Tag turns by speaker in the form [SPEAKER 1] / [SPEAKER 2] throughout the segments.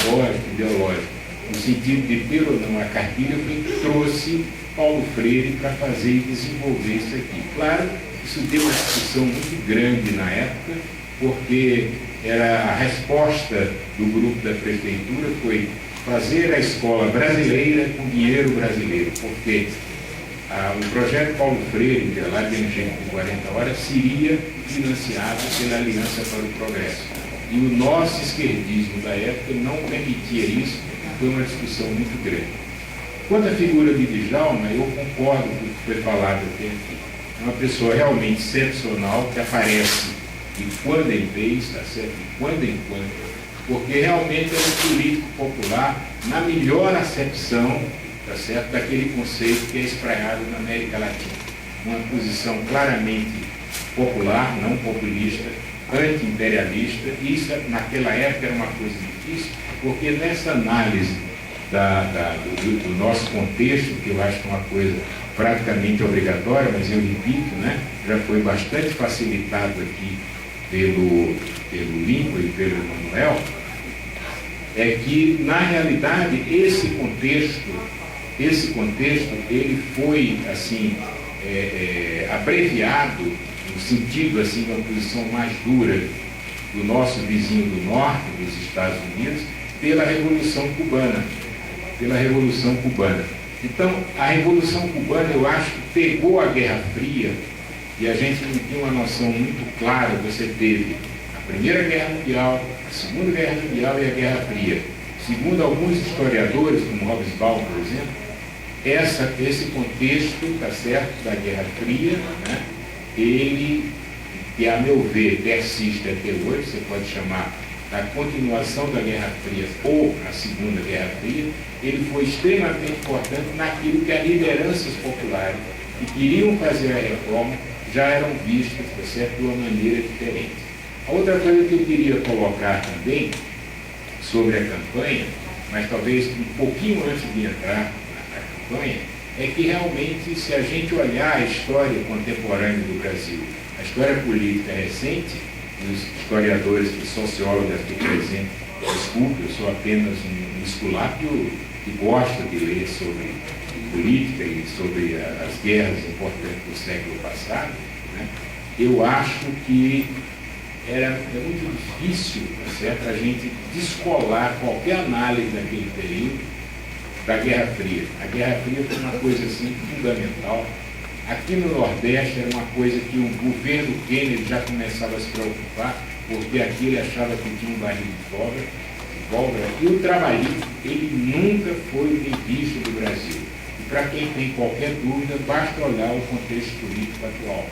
[SPEAKER 1] pedagógico, ideológico, no sentido de ter ou não a cartilha, foi que trouxe Paulo Freire para fazer e desenvolver isso aqui. Claro, isso deu uma discussão muito grande na época, porque era a resposta do grupo da prefeitura foi fazer a escola brasileira com dinheiro brasileiro, porque o projeto Paulo Freire, que era lá de Engenho de 40 horas, seria financiado pela Aliança para o Progresso. E o nosso esquerdismo da época não permitia isso, foi uma discussão muito grande. Quanto à figura de Djalma, eu concordo com o que foi falado até aqui. É uma pessoa realmente excepcional, que aparece de quando em vez, tá certo? De quando em quando, porque realmente é um político popular na melhor acepção, tá certo, daquele conceito que é espraiado na América Latina. Uma posição claramente popular, não populista, anti-imperialista. Isso naquela época era uma coisa difícil, porque nessa análise do nosso contexto, que eu acho que é uma coisa praticamente obrigatória, mas eu repito, né, já foi bastante facilitado aqui pelo Lincoln e pelo Emanuel, é que, na realidade, esse contexto ele foi, assim, abreviado, no sentido, assim, de uma posição mais dura do nosso vizinho do norte, dos Estados Unidos, pela Revolução Cubana. Então, a Revolução Cubana, eu acho que pegou a Guerra Fria, e a gente não tinha uma noção muito clara. Você teve a Primeira Guerra Mundial, a Segunda Guerra Mundial e a Guerra Fria. Segundo alguns historiadores, como Hobsbawm, por exemplo, esse contexto, tá certo, da Guerra Fria, né, ele, que a meu ver persiste até hoje, você pode chamar da continuação da Guerra Fria ou a Segunda Guerra Fria, ele foi extremamente importante naquilo que as lideranças populares que queriam fazer a reforma já eram vistas, tá certo, de uma maneira diferente. A outra coisa que eu queria colocar também sobre a campanha, mas talvez um pouquinho antes de entrar na campanha, é que realmente, se a gente olhar a história contemporânea do Brasil, a história política recente, os historiadores e sociólogos aqui presentes, desculpe, eu sou apenas um esculápio que gosta de ler sobre política e sobre as guerras importantes do século passado, né? Eu acho que é muito difícil, tá certo, a gente descolar qualquer análise daquele período da Guerra Fria. A Guerra Fria foi uma coisa assim fundamental. Aqui no Nordeste era uma coisa que o governo Kennedy já começava a se preocupar, porque aqui ele achava que tinha um barril de pólvora, e o trabalhismo, ele nunca foi bem visto do Brasil. E para quem tem qualquer dúvida, basta olhar o contexto político atual.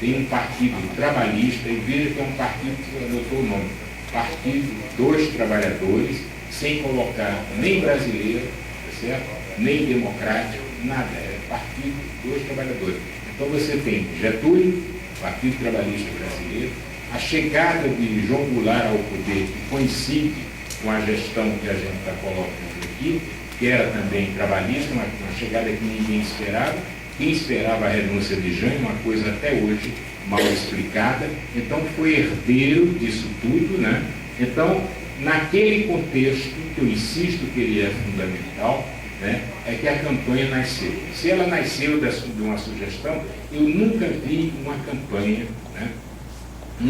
[SPEAKER 1] Tem um partido trabalhista, e veja que é um partido que adotou o nome, Partido dos Trabalhadores, sem colocar nem brasileiro, tá certo? Nem democrático, nada, é Partido dos Trabalhadores. Então você tem Getúlio, Partido Trabalhista Brasileiro, a chegada de João Goulart ao poder, que coincide com a gestão que a gente está colocando aqui, que era também trabalhista, uma chegada que ninguém esperava. Quem esperava a renúncia de Jânio, uma coisa até hoje mal explicada. Então foi herdeiro disso tudo, né? Então, naquele contexto, que eu insisto que ele é fundamental, né, é que a campanha nasceu. Se ela nasceu de uma sugestão, eu nunca vi uma campanha, né, de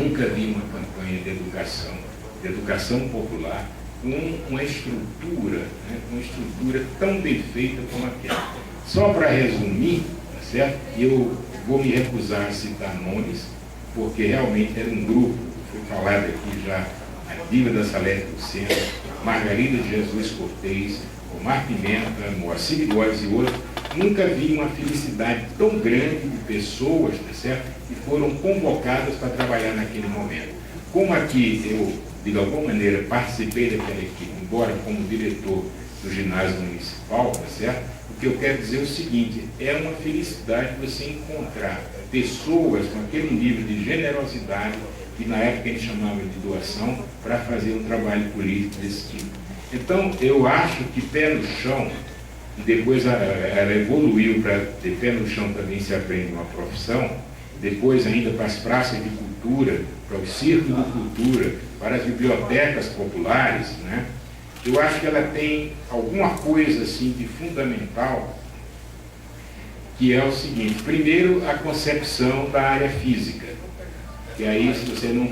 [SPEAKER 1] educação popular, com uma estrutura, né, uma estrutura tão bem feita como aquela. Só para resumir, tá certo? Eu vou me recusar a citar nomes, porque realmente era um grupo, foi falado aqui já, a Dívida Salete Lucena, Margarida de Jesus Cortez, Omar Pimenta, Moacir Bigode e outros. Nunca vi uma felicidade tão grande de pessoas, tá certo, que foram convocadas para trabalhar naquele momento. Como aqui eu, de alguma maneira, participei daquela equipe, embora como diretor do ginásio municipal, tá certo? O que eu quero dizer é o seguinte: é uma felicidade você encontrar pessoas com aquele nível de generosidade, que na época a gente chamava de doação, para fazer um trabalho político desse tipo. Então, eu acho que pé no chão, e depois ela evoluiu para de pé no chão também se aprende uma profissão, depois ainda para as praças de cultura, para o círculo de cultura, para as bibliotecas populares, né? eu acho que ela tem alguma coisa assim de fundamental, que é o seguinte: primeiro, a concepção da área física, que aí, se você não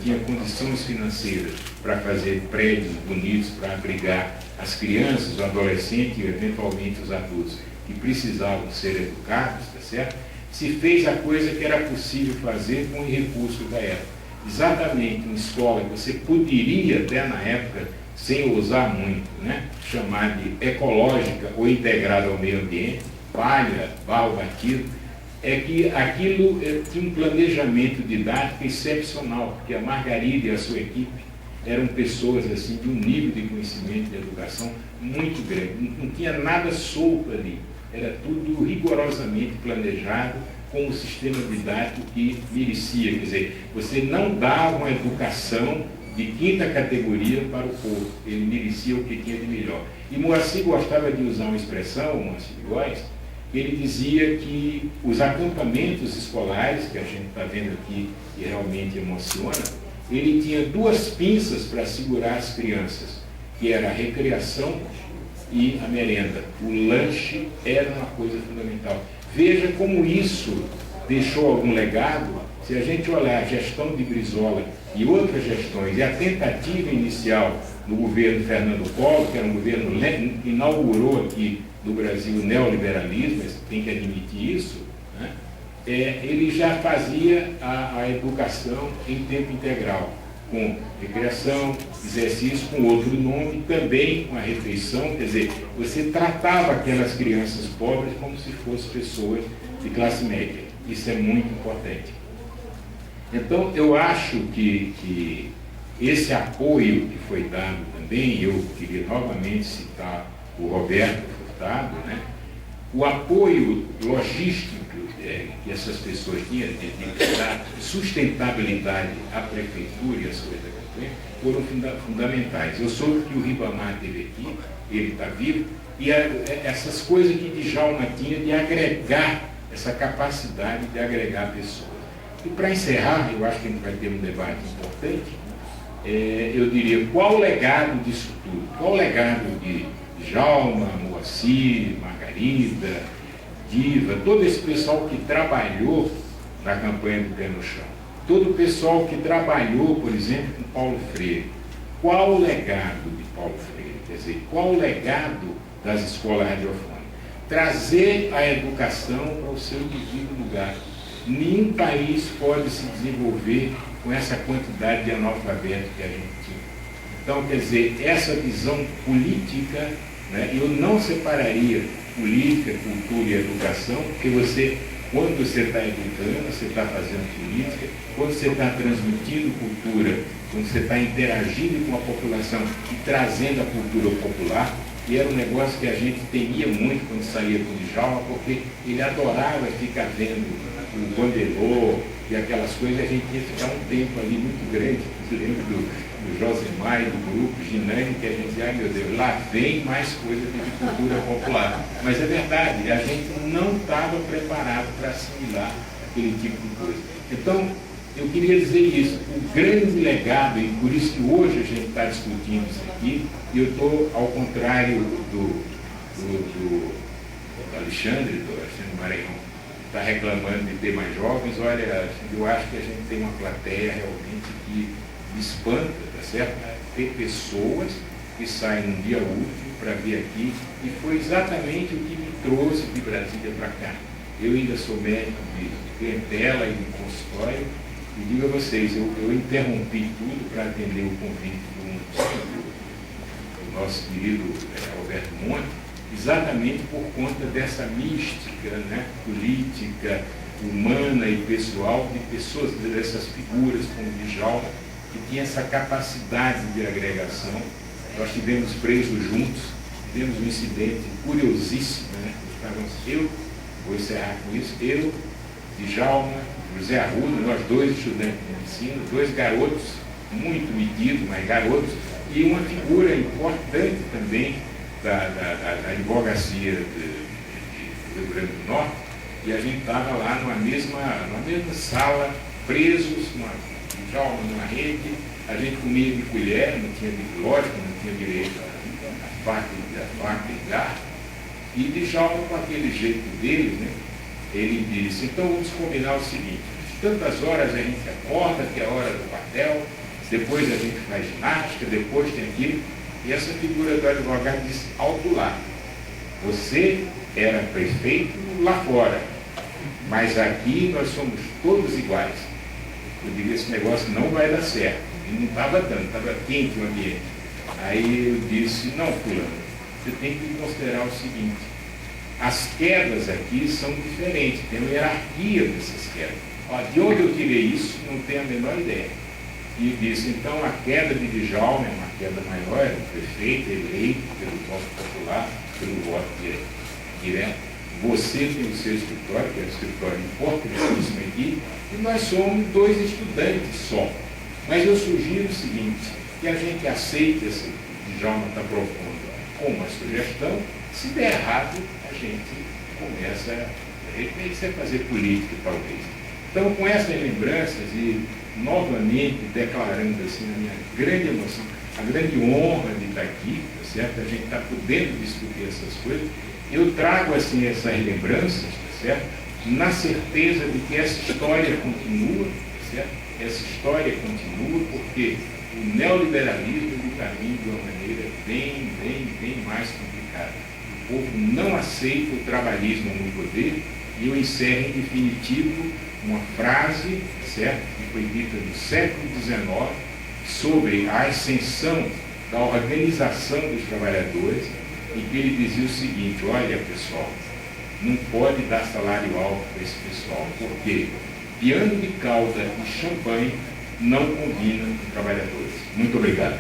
[SPEAKER 1] tinha condições financeiras para fazer prédios bonitos para abrigar as crianças, os adolescentes e eventualmente os adultos que precisavam ser educados, tá certo? Se fez a coisa que era possível fazer com os recursos da época. Exatamente uma escola que você poderia, até na época, sem ousar muito, né, chamar de ecológica ou integrada ao meio ambiente, palha, barro batido, é que aquilo tinha um planejamento didático excepcional, porque a Margarida e a sua equipe eram pessoas assim, de um nível de conhecimento e de educação muito grande. Não tinha nada solto ali, era tudo rigorosamente planejado com o sistema didático que merecia. Quer dizer, você não dava uma educação de quinta categoria para o povo, ele merecia o que tinha de melhor. E Moacir gostava de usar uma expressão, Moacir Góes, que ele dizia que os acampamentos escolares, que a gente está vendo aqui e realmente emociona, ele tinha duas pinças para segurar as crianças, que era a recreação e a merenda. O lanche era uma coisa fundamental. Veja como isso deixou algum legado. Se a gente olhar a gestão de Brizola e outras gestões, e a tentativa inicial no governo Fernando Collor, que era um governo que inaugurou aqui no Brasil o neoliberalismo, tem que admitir isso, né? Ele já fazia a educação em tempo integral, com recreação, exercício, com outro nome, também com a refeição. Quer dizer, você tratava aquelas crianças pobres como se fossem pessoas de classe média. Isso é muito importante. Então, eu acho que esse apoio que foi dado também, eu queria novamente citar o Roberto Furtado, né? O apoio logístico que essas pessoas tinham de dar sustentabilidade à prefeitura e às coisas da campanha foram fundamentais. Eu soube que o Ribamar esteve aqui, ele está vivo, e essas coisas que Djalma tinha de agregar, essa capacidade de agregar pessoas. E para encerrar, eu acho que a gente vai ter um debate importante, eu diria, qual o legado disso tudo? Qual o legado de Djalma, Moacir, Margarida, Diva, todo esse pessoal que trabalhou na campanha do Pé no Chão, todo o pessoal que trabalhou, por exemplo, com Paulo Freire? Qual o legado de Paulo Freire? Quer dizer, qual o legado das escolas radiofônicas? Trazer a educação para o seu devido lugar. Nenhum país pode se desenvolver com essa quantidade de analfabetos que a gente tinha. Então, quer dizer, essa visão política, né, eu não separaria política, cultura e educação, porque quando você está educando, você está fazendo política, quando você está transmitindo cultura, quando você está interagindo com a população e trazendo a cultura popular, e era um negócio que a gente temia muito quando saía do Djalma, porque ele adorava ficar vendo o Bandelô e aquelas coisas, a gente ia ficar um tempo ali muito grande. Eu lembro do Josemar e do grupo Ginani, que a gente dizia, ai meu Deus, lá vem mais coisa de cultura popular. Mas é verdade, a gente não estava preparado para assimilar aquele tipo de coisa. Então, eu queria dizer isso, o grande legado, e por isso que hoje a gente está discutindo isso aqui, e eu estou, ao contrário do Alexandre Maranhão, está reclamando de ter mais jovens. Olha, eu acho que a gente tem uma plateia realmente que me espanta, tá certo? Ter pessoas que saem num dia útil para vir aqui, e foi exatamente o que me trouxe de Brasília para cá. Eu ainda sou médico de clientela e de consultório, e digo a vocês, eu interrompi tudo para atender o convite do nosso querido Alberto Monte, exatamente por conta dessa mística, né, política, humana e pessoal, de pessoas, dessas figuras como Djalma, que tinha essa capacidade de agregação. Nós tivemos presos juntos, tivemos um incidente curiosíssimo, né? Eu vou encerrar com isso, eu, Djalma, José Arruda, nós dois estudantes de medicina, dois garotos, muito metidos, mas garotos, e uma figura importante também da advocacia do Rio Grande do Norte, e a gente estava lá numa mesma sala, presos, Djalma numa rede, a gente comia de colher, não tinha lógico, não tinha direito a faca e garfo. E Djalma, com aquele jeito dele, né, ele disse, então vamos combinar o seguinte, tantas horas a gente acorda, que é a hora do quartel, depois a gente faz ginástica, depois tem aquilo. E essa figura do advogado disse, alto lá, você era prefeito lá fora, mas aqui nós somos todos iguais. Eu digo, esse negócio não vai dar certo. E não estava dando, estava quente o ambiente. Aí eu disse, não, fulano, você tem que considerar o seguinte, as quedas aqui são diferentes, tem uma hierarquia dessas quedas. Ó, de onde eu tirei isso, não tenho a menor ideia. E disse, então a queda de Djalma é uma queda maior, é o prefeito eleito pelo voto popular, pelo voto direto. Você tem o seu escritório, que é o escritório importantíssimo aqui, e nós somos 2 estudantes só. Mas eu sugiro o seguinte, que a gente aceite esse Djalma está propondo como uma sugestão, se der errado, a gente começa a fazer política, talvez. Então, com essas lembranças e novamente declarando assim a minha grande emoção, a grande honra de estar aqui, tá certo? A gente está podendo discutir essas coisas. Eu trago assim essas lembranças, tá certo? Na certeza de que essa história continua, tá certo? Essa história continua porque o neoliberalismo me caminha de uma maneira bem mais complicada. O povo não aceita o trabalhismo no poder e eu encerro em definitivo uma frase, certo, que foi dita no século XIX sobre a ascensão da organização dos trabalhadores, em que ele dizia o seguinte, olha pessoal, não pode dar salário alto para esse pessoal, porque piano de cauda e champanhe não combinam com trabalhadores. Muito obrigado.